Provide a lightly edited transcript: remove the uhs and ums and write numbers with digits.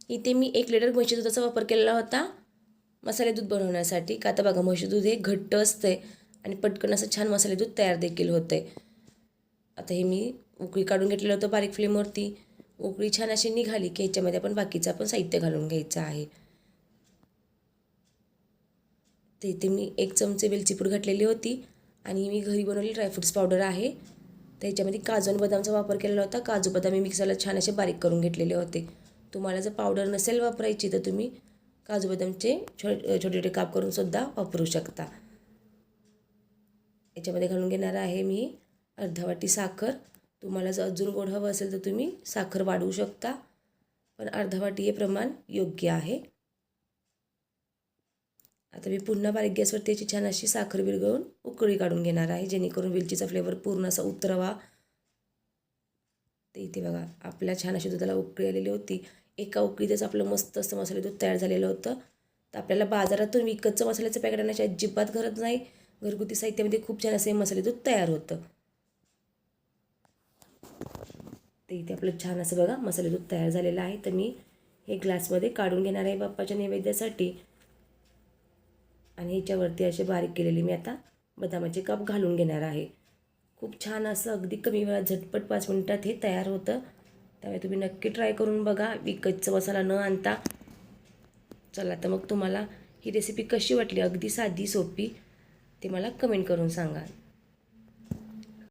इथे मी 1 लिटर म्हशी दुधाचा वापर केलेला होता मसाले दूध बनवण्यासाठी. का तर बघा म्हशी दूध हे घट्ट असते आणि पटकन असं छान मसाले दूध तयार देखील होते. आता हे मी उकळी काढून घेतलेलं होतं बारीक फ्लेमवरती. उकळी छान अशी निघाली की ह्याच्यामध्ये आपण बाकीचं आपण साहित्य घालून घ्यायचं आहे. ते इथे मी 1 चमचे वेलची पूड घातलेली होती आणि मी घरी बनवलेली ड्रायफ्रुट्स पावडर आहे. त्याच्यामध्ये काजू आणि बदामचा वापर केलेला होता. काजू बदाम मी मिक्सरला छान असे बारीक करून घेतलेले होते. तुम्हाला जर पावडर नसेल वापरायची तर तुम्ही काजू बदामचे छोटे छोटे काप करून सुद्धा वापरू शकता. याच्यामध्ये घालून घेणार आहे मी अर्धा वाटी साखर. तुम्हाला जर अजून गोड हवं असेल तर तुम्ही साखर वाढवू शकता, पण अर्धा वाटी हे प्रमाण योग्य आहे. आता मी पुन्हा बारीक गॅसवरती याची छान अशी साखर विरघळून उकळी काढून घेणार आहे, जेणेकरून वेलचीचा फ्लेवर पूर्ण असा उतरवा. ते इथे बघा आपल्या छान अशी दुधाला उकळी आलेली होती. एका उकळीतच आपलं मस्त असं मसाले दूध तयार झालेलं होतं. तर आपल्याला बाजारातून विकतचं मसाल्याचं पॅकेट आणण्याची अजिबात गरज नाही. घरगुती साहित्यामध्ये खूप छान असे मसाले दूध तयार होतं. ते इथे आपलं छान असं बघा मसाले दूध तयार झालेलं आहे. तर मी हे ग्लासमध्ये काढून घेणार आहे बाप्पाच्या नैवेद्यासाठी. आणि ह्याच्यावरती असे बारीक केलेले मी आता बदामाचे काप घालून घेणार आहे. खूप छान असं अगदी कमी वेळात झटपट 5 मिनिटात हे तयार होतं. त्यामुळे तुम्ही नक्की ट्राय करून बघा विकतचा मसाला न आणता. चला तर मग तुम्हाला ही रेसिपी कशी वाटली, अगदी साधी सोपी, ते मला कमेंट करून सांगा.